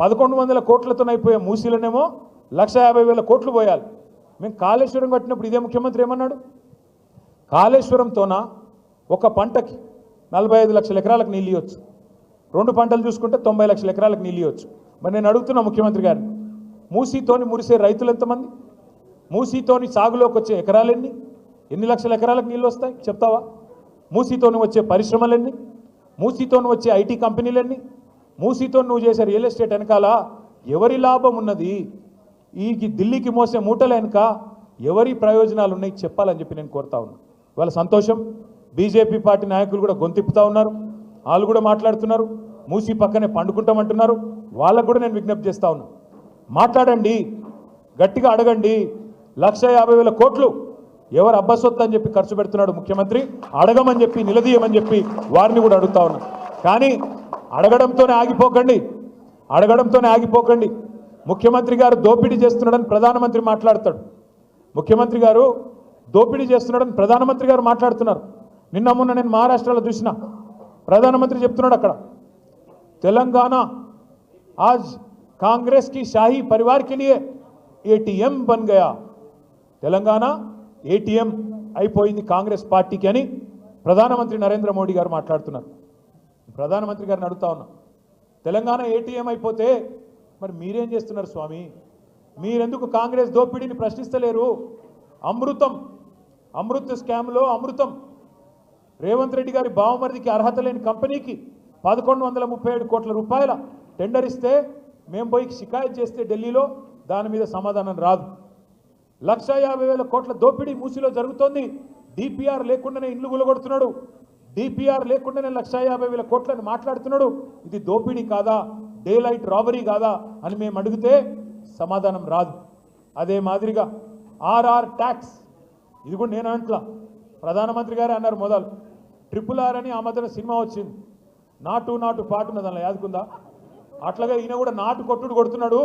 1100 కోట్లతోనైపోయే మూసీలనేమో 1,50,000 కోట్లు పోయాలి. మేము కాళేశ్వరం కట్టినప్పుడు ఇదే ముఖ్యమంత్రి ఏమన్నాడు? కాళేశ్వరంతోన ఒక పంటకి 45 లక్షల ఎకరాలకు నీళ్ళు ఇవ్వచ్చు, 2 పంటలు చూసుకుంటే 90 లక్షల ఎకరాలకు నీళ్ళు ఇవ్వచ్చు. మరి నేను అడుగుతున్నా ముఖ్యమంత్రి గారిని, మూసీతోని మురిసే రైతులు ఎంతమంది? మూసీతోని సాగులోకి వచ్చే ఎకరాలు ఎన్ని లక్షల ఎకరాలకు నీళ్ళు వస్తాయి చెప్తావా? మూసీతోని వచ్చే పరిశ్రమలెన్ని? మూసీతోని వచ్చే ఐటీ కంపెనీలన్నీ? మూసీతో నువ్వు చేసే రియల్ ఎస్టేట్ వెనకాల ఎవరి లాభం ఉన్నది? ఈ ఢిల్లీకి మోసే మూటల వెనక ఎవరి ప్రయోజనాలు ఉన్నాయి చెప్పాలని చెప్పి నేను కోరుతా ఉన్నా. వాళ్ళ సంతోషం, బీజేపీ పార్టీ నాయకులు కూడా గొంతిప్పుతా ఉన్నారు, వాళ్ళు కూడా మాట్లాడుతున్నారు, మూసీ పక్కనే పండుకుంటామంటున్నారు. వాళ్ళకు కూడా నేను విజ్ఞప్తి చేస్తా ఉన్నా, మాట్లాడండి, గట్టిగా అడగండి. 1,50,000 కోట్లు ఎవరు అబ్బసొత్తు అని చెప్పి ఖర్చు పెడుతున్నాడు ముఖ్యమంత్రి, అడగమని చెప్పి నిలదీయమని చెప్పి వారిని కూడా అడుగుతా ఉన్నా. కానీ అడగడంతోనే ఆగిపోకండి. ముఖ్యమంత్రి గారు దోపిడీ చేస్తున్నాడని ప్రధానమంత్రి మాట్లాడతాడు. ముఖ్యమంత్రి గారు దోపిడీ చేస్తున్నాడని ప్రధానమంత్రి గారు మాట్లాడుతున్నారు. నిన్న మొన్న నేను మహారాష్ట్రలో చూసిన ప్రధానమంత్రి చెప్తున్నాడు, అక్కడ తెలంగాణ आज कांग्रेस की शाही परिवार के लिए एटीएम बन गया, తెలంగాణ ఏటీఎం అయిపోయింది కాంగ్రెస్ పార్టీకి అని ప్రధానమంత్రి నరేంద్ర మోడీ గారు మాట్లాడుతున్నారు. ప్రధానమంత్రి గారిని అడుగుతా ఉన్నా, తెలంగాణ ఏటీఎం అయిపోతే మరి మీరేం చేస్తున్నారు స్వామి? మీరెందుకు కాంగ్రెస్ దోపిడీని ప్రశ్నిస్తలేరు? అమృత్ స్కామ్లో అమృతం రేవంత్ రెడ్డి గారి బావమరిదికి అర్హత లేని కంపెనీకి 1137 కోట్ల రూపాయల టెండర్ ఇస్తే మేము పోయి షికాయత్ చేస్తే ఢిల్లీలో దాని మీద సమాధానం రాదు. 1,50,000 కోట్ల దోపిడీ మూసీలో జరుగుతోంది. డిపిఆర్ లేకుండానే ఇల్లు గులగొడుతున్నాడు, డిపిఆర్ లేకుండానే 1,50,000 కోట్లని మాట్లాడుతున్నాడు. ఇది దోపిడీ కాదా, డే లైట్ రాబరీ కాదా అని మేము అడిగితే సమాధానం రాదు. అదే మాదిరిగా ఆర్ఆర్ ట్యాక్స్, ఇది కూడా నేను అంట్లా, ప్రధానమంత్రి గారే అన్నారు మొదలు. RRR అని ఆ మధ్యన సినిమా వచ్చింది, నాటు పాటున్నది అలా యాదుకుందా? అట్లాగే ఈయన కూడా నాటు కొట్టుడు కొడుతున్నాడు.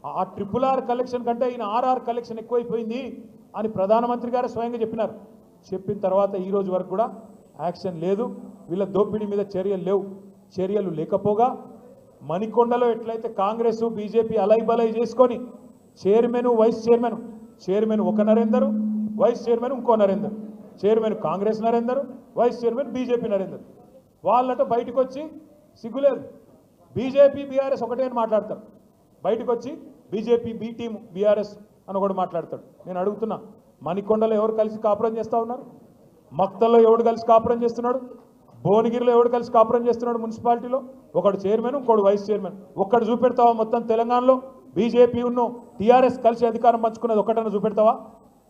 ఆ RRR కలెక్షన్ కంటే ఈయన ఆర్ఆర్ కలెక్షన్ ఎక్కువైపోయింది అని ప్రధానమంత్రి గారు స్వయంగా చెప్పినారు. చెప్పిన తర్వాత ఈ రోజు వరకు కూడా యాక్షన్ లేదు, వీళ్ళ దోపిడీ మీద చర్యలు లేకపోగా మణికొండలో ఎట్లయితే కాంగ్రెస్ బీజేపీ అలైబలై చేసుకొని చైర్మన్ వైస్ చైర్మన్ ఒక నరేందర్, వైస్ చైర్మన్ ఇంకో Narender, chairman Congress Narender, vice chairman BJP Narender, వాళ్ళట బయటకు వచ్చి సిగ్గులేదు, బీజేపీ బీఆర్ఎస్ ఒకటే అని మాట్లాడతారు, బయటకు వచ్చి బీజేపీ బీ టీమ్ బీఆర్ఎస్ అని ఒకటి మాట్లాడతాడు. నేను అడుగుతున్నా, మణికొండలో ఎవరు కలిసి కాపురం చేస్తూ ఉన్నారు? మక్తల్లో ఎవడు కలిసి కాపురం చేస్తున్నాడు? భువనగిరిలో ఎవడు కలిసి కాపురం చేస్తున్నాడు? మున్సిపాలిటీలో ఒకడు చైర్మన్, ఇంకోడు వైస్ చైర్మన్. ఒక్కడు చూపెడతావా? మొత్తం తెలంగాణలో బీజేపీ టీఆర్ఎస్ కలిసి అధికారం పంచుకున్నది ఒక్కటన్నా చూపెడతావా?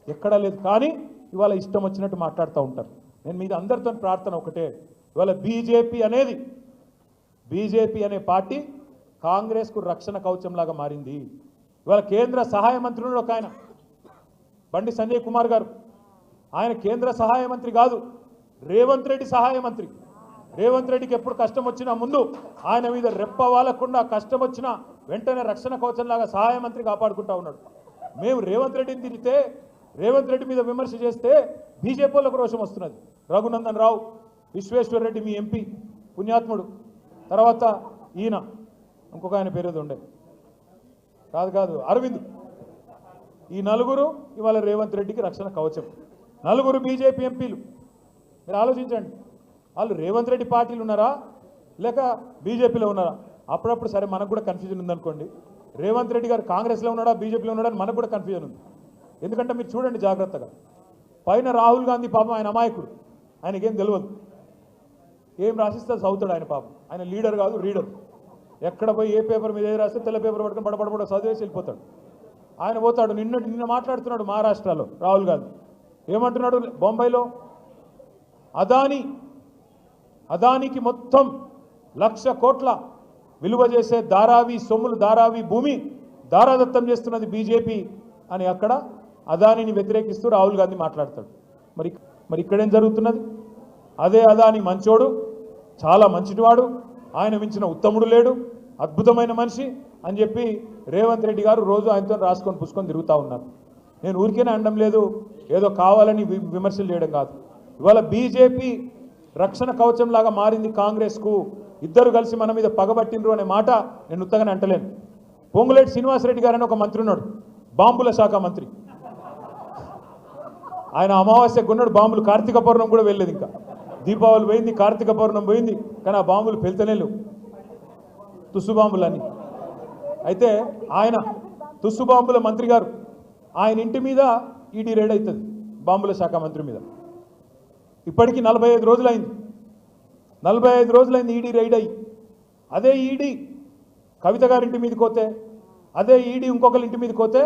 ఎక్కడా లేదు. కానీ ఇవాళ ఇష్టం వచ్చినట్టు మాట్లాడుతూ ఉంటారు. నేను మీద అందరితో ప్రార్థన ఒకటే, ఇవాళ బీజేపీ అనే పార్టీ కాంగ్రెస్కు రక్షణ కవచంలాగా మారింది. ఇవాళ కేంద్ర సహాయ మంత్రులు ఒక ఆయన బండి సంజయ్ కుమార్ గారు, ఆయన కేంద్ర సహాయ మంత్రి కాదు, రేవంత్ రెడ్డి సహాయ మంత్రి. రేవంత్ రెడ్డికి ఎప్పుడు కష్టం వచ్చినా ముందు ఆయన మీద రెప్ప వాలకుండా, కష్టం వచ్చినా వెంటనే రక్షణ కవచంలాగా సహాయ మంత్రి కాపాడుకుంటా ఉన్నాడు. మేము రేవంత్ రెడ్డిని తిరిగితే, రేవంత్ రెడ్డి మీద విమర్శ చేస్తే బీజేపీ వాళ్ళకు రోషం వస్తున్నది. రఘునందన్ రావు, విశ్వేశ్వర్ రెడ్డి మీ ఎంపీ పుణ్యాత్ముడు, తర్వాత ఈయన ఇంకొక ఆయన పేరేది ఉండే కాదు అరవింద్, ఈ నలుగురు ఇవాళ రేవంత్ రెడ్డికి రక్షణ కవచం. నలుగురు బీజేపీ ఎంపీలు. మీరు ఆలోచించండి, వాళ్ళు రేవంత్ రెడ్డి పార్టీలు ఉన్నారా లేక బీజేపీలో ఉన్నారా? అప్పుడప్పుడు సరే మనకు కూడా కన్ఫ్యూజన్ ఉందనుకోండి, రేవంత్ రెడ్డి గారు కాంగ్రెస్లో ఉన్నాడా బీజేపీలో ఉన్నాడా అని మనకు కూడా కన్ఫ్యూజన్ ఉంది. ఎందుకంటే మీరు చూడండి జాగ్రత్తగా, పైన రాహుల్ గాంధీ పాపం ఆయన అమాయకుడు, ఆయనకేం తెలియదు, ఏం రాసిస్తే చదువుతాడు ఆయన పాపం, ఆయన లీడర్ కాదు రీడర్. ఎక్కడ పోయి ఏ పేపర్ మీద ఏది రాస్తే తెల్ల పేపర్ పట్టుకుని బడబడ చదివేసి వెళ్ళిపోతాడు. ఆయన పోతాడు. నిన్న మాట్లాడుతున్నాడు మహారాష్ట్రలో రాహుల్ గాంధీ, ఏమంటున్నాడు? బొంబాయిలో అదానికి మొత్తం 1,00,000 కోట్ల విలువ చేసే ధారావి సొమ్ములు, ధారావి భూమి దారాదత్తం చేస్తున్నది బీజేపీ అని అక్కడ అదానిని వ్యతిరేకిస్తూ రాహుల్ గాంధీ మాట్లాడతాడు. మరి ఇక్కడేం జరుగుతున్నది? అదే అదాని మంచోడు, చాలా మంచివాడు, ఆయన మించిన ఉత్తముడు లేడు, అద్భుతమైన మనిషి అని చెప్పి రేవంత్ రెడ్డి గారు రోజు ఆయనతో రాసుకొని పుసుకొని తిరుగుతూ ఉన్నారు. నేను ఊరికేనే అనడం లేదు, ఏదో కావాలని విమర్శలు చేయడం కాదు. ఇవాళ బీజేపీ రక్షణ కవచంలాగా మారింది కాంగ్రెస్కు. ఇద్దరు కలిసి మన మీద పగబట్టిండ్రు అనే మాట నేను ఉత్తగానే అంటలేను. పొంగులేటి శ్రీనివాసరెడ్డి గారని ఒక మంత్రి ఉన్నాడు, బాంబుల శాఖ మంత్రి. ఆయన అమావాస్య కొన్నాడు బాంబులు, కార్తీక పౌర్ణం కూడా వెళ్ళలేదు, ఇంకా దీపావళి పోయింది, కార్తీక పౌర్ణం పోయింది, కానీ ఆ బాంబులు పెళ్తనే లేవు, తుస్సు బాంబులన్నీ. అయితే ఆయన తుస్సు బాంబుల మంత్రి గారు, ఆయన ఇంటి మీద ఈడీ రైడ్ అవుతుంది, బాంబుల శాఖ మంత్రి మీద. ఇప్పటికీ 45 రోజులైంది, 45 రోజులైంది ఈడీ రైడ్ అయ్యి. అదే ఈడీ కవిత గారింటి మీదకి పోతే, అదే ఈడీ ఇంకొకరి ఇంటి మీదకి పోతే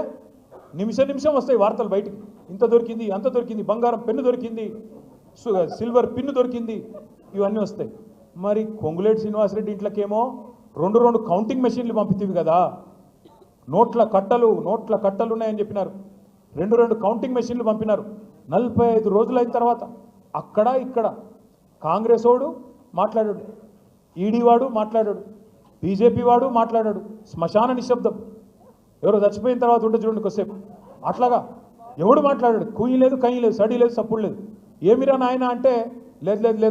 నిమిషం వస్తాయి వార్తలు బయటికి. ఇంత దొరికింది, అంత దొరికింది, బంగారం పెన్ను దొరికింది, సిల్వర్ పిన్ను దొరికింది, ఇవన్నీ వస్తాయి. మరి పొంగులేటి శ్రీనివాసరెడ్డి ఇంట్లోకేమో రెండు కౌంటింగ్ మెషిన్లు పంపితేవి కదా, నోట్ల కట్టలు ఉన్నాయని చెప్పినారు, రెండు కౌంటింగ్ మెషిన్లు పంపినారు. 45 రోజులైన తర్వాత అక్కడ ఇక్కడ కాంగ్రెస్ వాడు మాట్లాడాడు, ఈడీ వాడు మాట్లాడాడు, బీజేపీ వాడు మాట్లాడాడు. శ్మశాన నిశ్శబ్దం. ఎవరో చచ్చిపోయిన తర్వాత ఉంటే చూడండి కొద్దిసేపు, అట్లాగా ఎవడు మాట్లాడాడు. కూయి లేదు, కయ్యి లేదు, సడి లేదు, సప్పుడు లేదు. ఏమిరా నాయన అంటే లేదు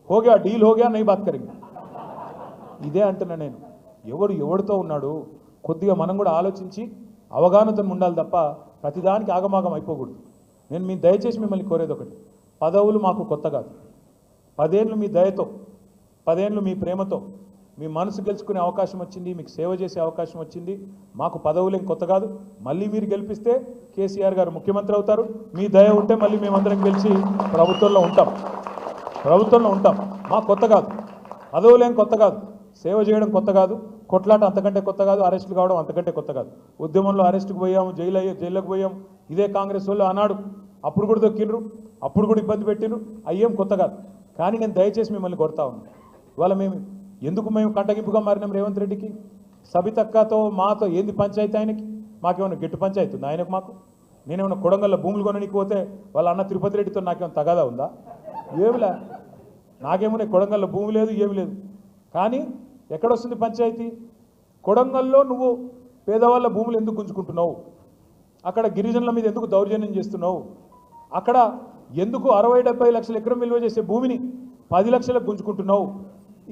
హోగా డీల్ హోగా నై బాత్ కరింగ్. ఇదే అంటున్నా నేను. ఎవరితో ఉన్నాడు కొద్దిగా మనం కూడా ఆలోచించి అవగాహనతో ఉండాలి తప్ప ప్రతిదానికి ఆగమాగం అయిపోకూడదు. నేను మీ దయచేసి మిమ్మల్ని కోరేది ఒకటి, పదవులు మాకు కొత్త కాదు. 10 ఏళ్ళు మీ దయతో, 10 ఏళ్ళు మీ ప్రేమతో మీ మనసు గెలుచుకునే అవకాశం వచ్చింది, మీకు సేవ చేసే అవకాశం వచ్చింది. మాకు పదవులేం కొత్త కాదు. మళ్ళీ మీరు గెలిపిస్తే కేసీఆర్ గారు ముఖ్యమంత్రి అవుతారు. మీ దయ ఉంటే మళ్ళీ మేమందరం గెలిచి ప్రభుత్వంలో ఉంటాం. మాకు కొత్త కాదు, పదవులేం కొత్త కాదు, సేవ చేయడం కొత్త కాదు, కొట్లాట అంతకంటే కొత్త కాదు, అరెస్టులు కావడం అంతకంటే కొత్త కాదు. ఉద్యమంలో అరెస్టుకు పోయాము, జైల్లోకి పోయాము. ఇదే కాంగ్రెస్ వాళ్ళు ఆనాడు అప్పుడు కూడా దొక్కిండ్రు, అప్పుడు కూడా ఇబ్బంది పెట్టిండ్రు. అయ్యేం కొత్త కాదు. కానీ నేను దయచేసి మిమ్మల్ని కొడతా ఉన్నాను. ఇవాళ మేము కంటగింపుగా మారినాం రేవంత్ రెడ్డికి. సబితక్కతో మాతో ఏంది పంచాయతీ ఆయనకి? మాకేమైనా గెట్టు పంచాయతీ ఉందా ఆయనకు? మాకు నేనేమైనా కొడంగల్లో భూములు కొనడానికి పోతే వాళ్ళ అన్న తిరుపతి రెడ్డితో నాకేమైనా తగాదా ఉందా? ఏమిలే, నాకేమో కొడంగల్లో భూమి లేదు, ఏమి లేదు. కానీ ఎక్కడొస్తుంది పంచాయతీ? కొడంగల్లో నువ్వు పేదవాళ్ళ భూములు ఎందుకు గుంజుకుంటున్నావు? అక్కడ గిరిజనుల మీద ఎందుకు దౌర్జన్యం చేస్తున్నావు? అక్కడ ఎందుకు 60-70 లక్షల ఎకరం విలువ చేసే భూమిని 10 లక్షలకు గుంజుకుంటున్నావు?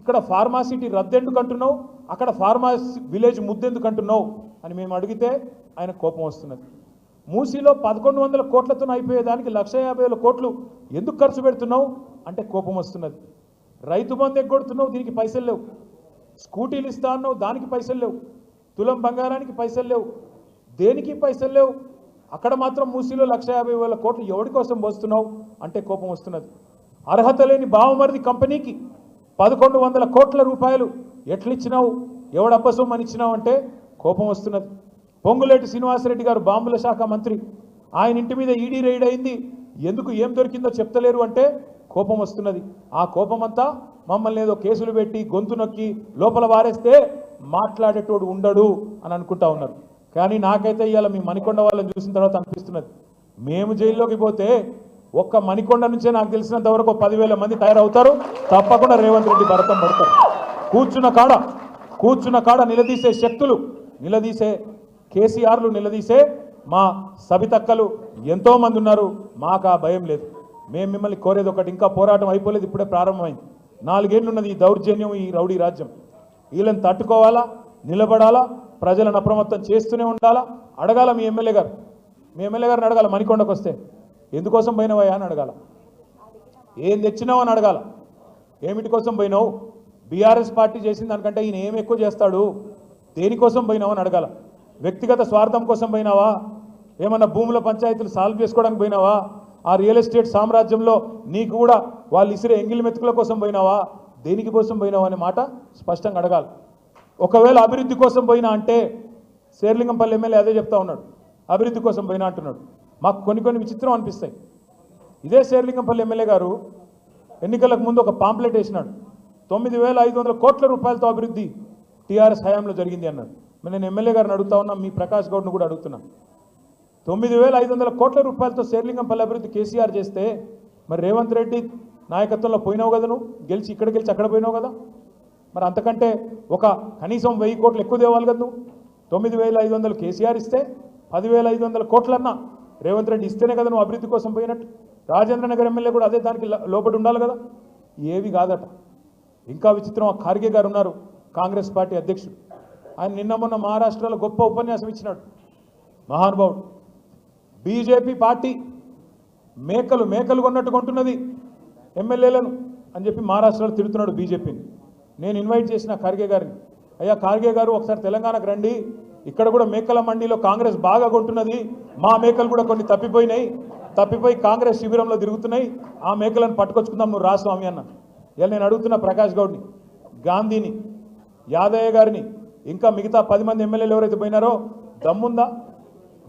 ఇక్కడ ఫార్మాసిటీ రద్దెందుకు అంటున్నావు? అక్కడ ఫార్మాసి విలేజ్ ముద్దెందుకు అంటున్నావు అని మేము అడిగితే ఆయన కోపం వస్తున్నది. మూసీలో 1100 కోట్లతో అయిపోయేదానికి 150,000 కోట్లు ఎందుకు ఖర్చు పెడుతున్నావు అంటే కోపం వస్తున్నది. రైతు బంధు ఎగ్గొడుతున్నావు, దీనికి పైసలు లేవు. స్కూటీలు ఇస్తా అన్నావు, దానికి పైసలు లేవు. తులం బంగారానికి పైసలు లేవు, దేనికి పైసలు లేవు. అక్కడ మాత్రం మూసీలో 150,000 కోట్లు ఎవరి కోసం పోస్తున్నావు అంటే కోపం వస్తున్నది. అర్హత లేని బావమరిది కంపెనీకి 1100 కోట్ల రూపాయలు ఎట్లిచ్చినావు, ఎవడబ్బసొమ్మని ఇచ్చినావు అంటే కోపం వస్తున్నది. పొంగులేటి శ్రీనివాసరెడ్డి గారు బాంబుల శాఖ మంత్రి, ఆయన ఇంటి మీద ఈడీ రైడ్ అయింది, ఎందుకు ఏం దొరికిందో చెప్తలేరు అంటే కోపం వస్తున్నది. ఆ కోపమంతా మమ్మల్ని ఏదో కేసులు పెట్టి గొంతు నొక్కి లోపల వారేస్తే మాట్లాడేటోడు ఉండడు అని అనుకుంటా ఉన్నారు. కానీ నాకైతే ఇవాళ మీ మణికొండ వాళ్ళని చూసిన తర్వాత అనిపిస్తున్నది, మేము జైల్లోకి పోతే ఒక్క మణికొండ నుంచే నాకు తెలిసినంత వరకు 10,000 మంది తయారవుతారు. తప్పకుండా రేవంత్ రెడ్డి భరతం పడతారు. కూర్చున్న కాడ నిలదీసే శక్తులు, నిలదీసే కేసీఆర్లు, నిలదీసే మా సబితక్కలు ఎంతోమంది ఉన్నారు. మాకు ఆ భయం లేదు. మేము మిమ్మల్ని కోరేది ఒకటి, ఇంకా పోరాటం అయిపోలేదు, ఇప్పుడే ప్రారంభమైంది. 4 ఏళ్ళు ఉన్నది ఈ దౌర్జన్యం, ఈ రౌడీ రాజ్యం. వీళ్ళని తట్టుకోవాలా, నిలబడాలా, ప్రజలను అప్రమత్తం చేస్తూనే ఉండాలా. అడగాల మీ ఎమ్మెల్యే గారిని అడగాల, మణికొండకు వస్తే ఎందుకోసం పోయినవయ్యా అని అడగాల, ఏం తెచ్చినావు అని అడగాల, ఏమిటి కోసం పోయినావు, బీఆర్ఎస్ పార్టీ చేసిన దానికంటే ఈయన ఏం ఎక్కువ చేస్తాడు, దేనికోసం పోయినావు అని అడగాల. వ్యక్తిగత స్వార్థం కోసం పోయినావా, ఏమన్నా భూముల పంచాయతీలు సాల్వ్ చేసుకోవడానికి పోయినావా, ఆ రియల్ ఎస్టేట్ సామ్రాజ్యంలో నీకు కూడా వాళ్ళు ఇసిరే ఎంగిలి మెతుకుల కోసం పోయినావా, దేనికి కోసం పోయినావా అనే మాట స్పష్టంగా అడగాలి. ఒకవేళ అభివృద్ధి కోసం పోయినా అంటే శేర్లింగంపల్లి ఎమ్మెల్యే అదే చెప్తా ఉన్నాడు, అభివృద్ధి కోసం పోయినా అంటున్నాడు. మాకు కొన్ని విచిత్రం అనిపిస్తాయి. ఇదే శేర్లింగంపల్లి ఎమ్మెల్యే గారు ఎన్నికలకు ముందు ఒక పాంప్లెట్ వేసినాడు, 9,500 కోట్ల రూపాయలతో అభివృద్ధి టీఆర్ఎస్ హయాంలో జరిగింది అన్నాడు. నేను ఎమ్మెల్యే గారిని అడుగుతా ఉన్నా, మీ ప్రకాష్ గౌడ్ను కూడా అడుగుతున్నా, 9,500 కోట్ల రూపాయలతో శేర్లింగంపల్లి అభివృద్ధి కేసీఆర్ చేస్తే మరి రేవంత్ రెడ్డి నాయకత్వంలో పోయినావు కదా, నువ్వు గెలిచి ఇక్కడ గెలిచి అక్కడ పోయినావు కదా, మరి అంతకంటే ఒక కనీసం 1000 కోట్లు ఎక్కువ తేవాలి కదా నువ్వు. 9,500 కేసీఆర్ ఇస్తే 10,500 కోట్లన్నా రేవంత్ రెడ్డి ఇస్తేనే కదా నువ్వు అభివృద్ధి కోసం పోయినట్టు. రాజేంద్ర నగర్ ఎమ్మెల్యే కూడా అదే దానికి లోపడి ఉండాలి కదా. ఏవి కాదట, ఇంకా విచిత్రం, ఆ ఖార్గే గారు ఉన్నారు, కాంగ్రెస్ పార్టీ అధ్యక్షుడు. ఆయన నిన్న మొన్న మహారాష్ట్రలో గొప్ప ఉపన్యాసం ఇచ్చినాడు మహానుభావుడు. బీజేపీ పార్టీ మేకలు కొన్నట్టు కొంటున్నది ఎమ్మెల్యేలను అని చెప్పి మహారాష్ట్రలో తిడుతున్నాడు బీజేపీని. నేను ఇన్వైట్ చేసిన ఖార్గే గారిని, అయ్యా ఖార్గే గారు ఒకసారి తెలంగాణకు రండి, ఇక్కడ కూడా మేకల మండీలో కాంగ్రెస్ బాగా కొంటున్నది, మా మేకలు కూడా కొన్ని తప్పిపోయి కాంగ్రెస్ శిబిరంలో తిరుగుతున్నాయి, ఆ మేకలను పట్టుకొచ్చుకుందాం, నువ్వు రా స్వామి అన్న. ఇలా నేను అడుగుతున్న ప్రకాష్ గౌడ్ని, గాంధీని, యాదయ్య గారిని, ఇంకా మిగతా 10 మంది ఎమ్మెల్యేలు ఎవరైతే పోయినారో దమ్ముందా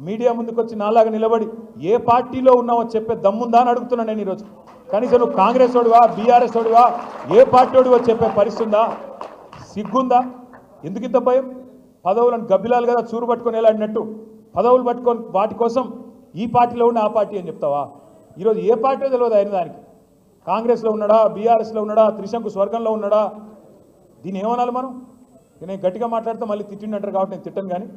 మీడియా ముందుకు వచ్చి నాలాగా నిలబడి ఏ పార్టీలో ఉన్నావో చెప్పే దమ్ముందా అని అడుగుతున్నాను నేను ఈరోజు. కనీసం నువ్వు కాంగ్రెస్ వాడివా, బీఆర్ఎస్ వాడివా, ఏ పార్టీ వాడివో చెప్పే పరిస్థితి ఉందా? సిగ్గుందా? ఎందుకు ఇంత భయం? పదవులను గబ్బిలాలు కదా చూరు పట్టుకొని వెళ్ళాడినట్టు పదవులు పట్టుకొని వాటి కోసం ఈ పార్టీలో ఉన్న ఆ పార్టీ అని చెప్తావా? ఈరోజు ఏ పార్టీ తెలియదు అయిన దానికి. కాంగ్రెస్లో ఉన్నాడా, బీఆర్ఎస్లో ఉన్నాడా, త్రిశంకు స్వర్గంలో ఉన్నాడా? దీన్ని ఏమనాలి మనం? నేను గట్టిగా మాట్లాడితే మళ్ళీ తిట్టిండంటారు కాబట్టి నేను తిట్టను కానీ